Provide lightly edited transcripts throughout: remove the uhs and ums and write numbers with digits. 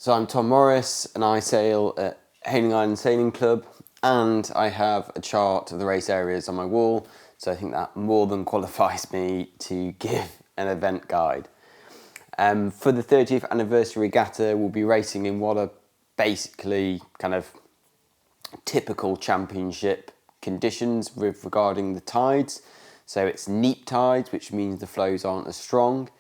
So I'm Tom Morris and I sail at Hayling Island Sailing Club, and I have a chart of the race areas on my wall, so I think that more than qualifies me to give an event guide. For the 30th Anniversary Regatta, we'll be racing in what are basically kind of typical championship conditions with regarding the tides. So it's neap tides, which means the flows aren't as strong.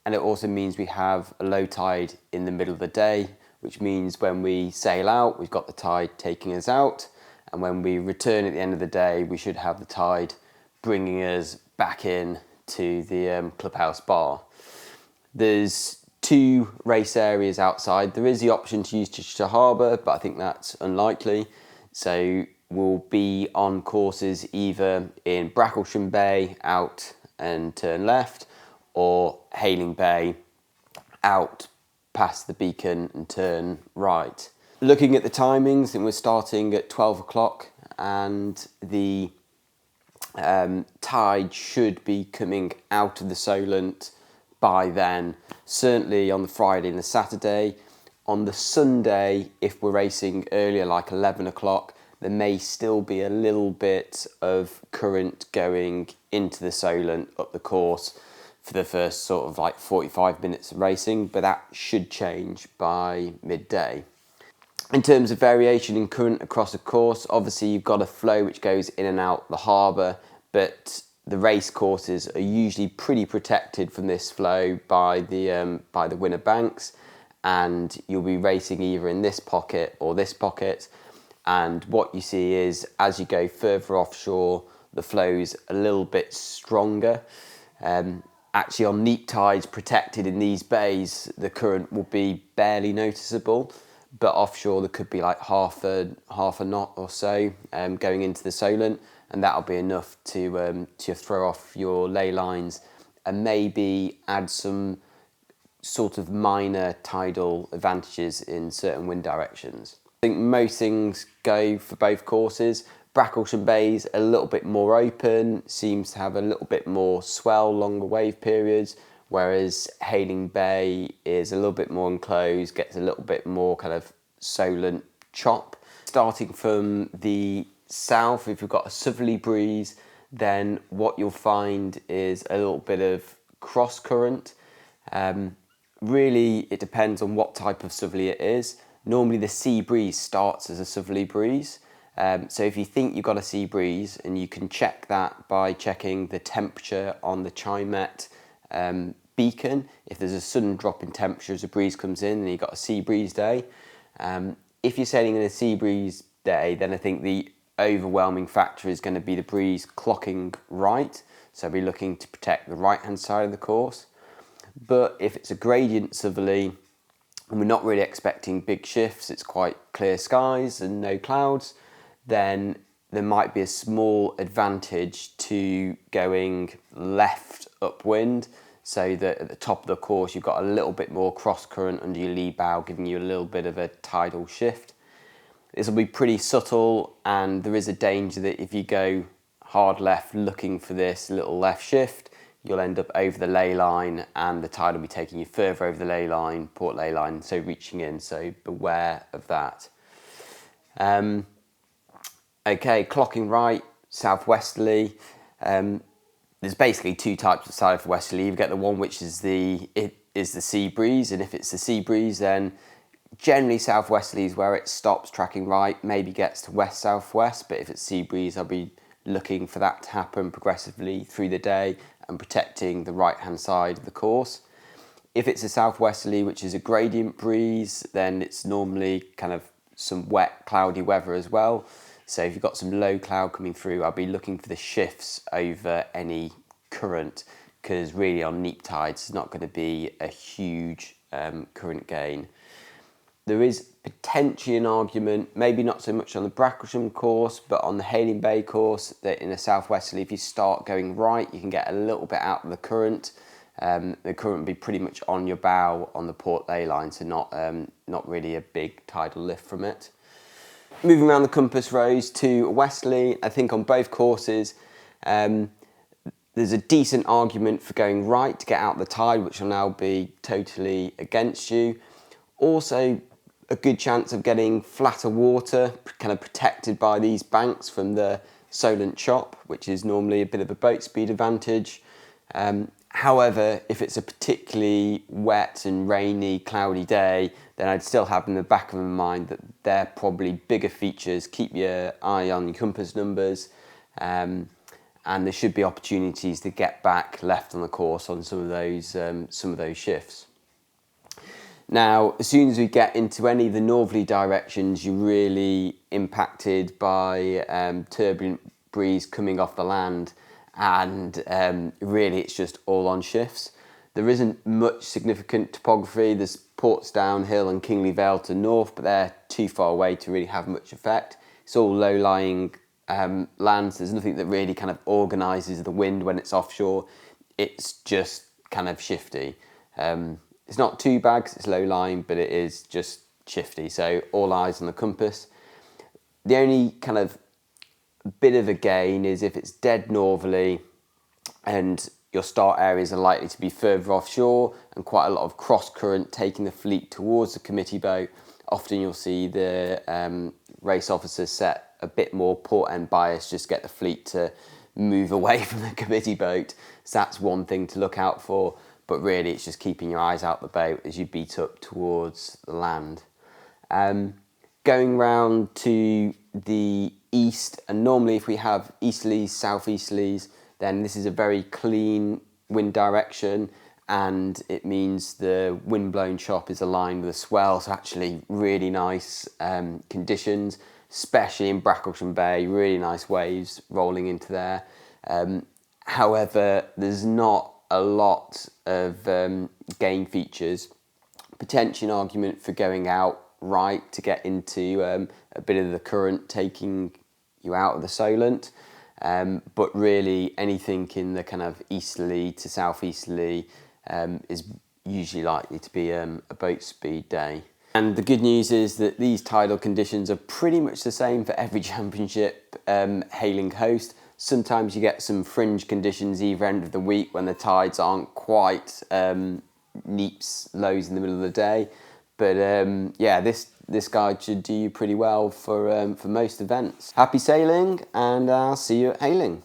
And it also means we have a low tide in the middle of the day, which means when we sail out, we've got the tide taking us out. And when we return at the end of the day, we should have the tide bringing us back in to the clubhouse bar. There's 2 race areas outside. There is the option to use Chichester Harbour, but I think that's unlikely. So we'll be on courses either in Bracklesham Bay, out and turn left, or Hayling Bay, out past the beacon and turn right. Looking at the timings, and we're starting at 12 o'clock, and the tide should be coming out of the Solent by then, certainly on the Friday and the Saturday. On the Sunday, if we're racing earlier, like 11 o'clock, there may still be a little bit of current going into the Solent up the course for the first sort of like 45 minutes of racing, but that should change by midday. In terms of variation in current across a course, obviously you've got a flow which goes in and out the harbour, but the race courses are usually pretty protected from this flow by the winner banks, and you'll be racing either in this pocket or this pocket. And what you see is, as you go further offshore, the flow's a little bit stronger. Actually, on neap tides protected in these bays, the current will be barely noticeable, but offshore there could be like half a knot or so going into the Solent, and that'll be enough to throw off your ley lines and maybe add some sort of minor tidal advantages in certain wind directions. I think most things go for both courses. Bracklesham Bay's a little bit more open, seems to have a little bit more swell, longer wave periods, whereas Hayling Bay is a little bit more enclosed, gets a little bit more kind of Solent chop. Starting from the south, if you've got a southerly breeze, then what you'll find is a little bit of cross current. Really, it depends on what type of southerly it is. Normally the sea breeze starts as a southerly breeze. So if you think you've got a sea breeze, and you can check that by checking the temperature on the Chimet beacon. If there's a sudden drop in temperature as a breeze comes in, then you've got a sea breeze day. If you're sailing in a sea breeze day, then I think the overwhelming factor is going to be the breeze clocking right. So be looking to protect the right hand side of the course. But if it's a gradient southerly, and we're not really expecting big shifts, it's quite clear skies and no clouds, then there might be a small advantage to going left upwind, so that at the top of the course you've got a little bit more cross current under your lee bow, giving you a little bit of a tidal shift. This will be pretty subtle, and there is a danger that if you go hard left looking for this little left shift, you'll end up over the ley line, and the tide will be taking you further over the ley line, port ley line, so reaching in, so beware of that. Okay, clocking right, southwesterly. There's basically 2 types of southwesterly. You get the one which is the sea breeze, and if it's the sea breeze, then generally southwesterly is where it stops tracking right, maybe gets to west-southwest, but if it's sea breeze, I'll be looking for that to happen progressively through the day and protecting the right-hand side of the course. If it's a southwesterly, which is a gradient breeze, then it's normally kind of some wet, cloudy weather as well. So if you've got some low cloud coming through, I'll be looking for the shifts over any current, because really on neap tides, it's not going to be a huge current gain. There is potentially an argument, maybe not so much on the Bracklesham course, but on the Hayling Bay course, that in a southwesterly, if you start going right, you can get a little bit out of the current. The current will be pretty much on your bow on the port ley line, so not really a big tidal lift from it. Moving around the compass rose to westerly, I think on both courses, there's a decent argument for going right to get out the tide, which will now be totally against you. Also, a good chance of getting flatter water, kind of protected by these banks from the Solent chop, which is normally a bit of a boat speed advantage. However, if it's a particularly wet and rainy, cloudy day, then I'd still have in the back of my mind that they're probably bigger features. Keep your eye on your compass numbers, and there should be opportunities to get back left on the course on some of those shifts. Now, as soon as we get into any of the northerly directions, you're really impacted by turbulent breeze coming off the land, and really it's just all on shifts. There isn't much significant topography. There's Portsdown Hill and Kingley Vale to north, but they're too far away to really have much effect. It's all low-lying lands. There's nothing that really kind of organises the wind when it's offshore. It's just kind of shifty. It's not too bad because it's low-lying, but it is just shifty. So all eyes on the compass. The only kind of bit of a gain is if it's dead northerly and your start areas are likely to be further offshore and quite a lot of cross current taking the fleet towards the committee boat. Often you'll see the race officers set a bit more port end bias, just get the fleet to move away from the committee boat. So that's one thing to look out for, but really it's just keeping your eyes out the boat as you beat up towards the land. Going round to the east, and normally if we have easterlies, southeasterlies, then this is a very clean wind direction, and it means the wind-blown chop is aligned with the swell, so actually really nice conditions, especially in Bracklesham Bay, really nice waves rolling into there. However, there's not a lot of gain features. Potentially an argument for going out right to get into a bit of the current taking you out of the Solent, but really anything in the kind of easterly to southeasterly is usually likely to be a boat speed day. And the good news is that these tidal conditions are pretty much the same for every championship Hayling host. Sometimes you get some fringe conditions either end of the week when the tides aren't quite neaps lows in the middle of the day. But yeah, this guide should do you pretty well for most events. Happy sailing, and I'll see you at Hayling.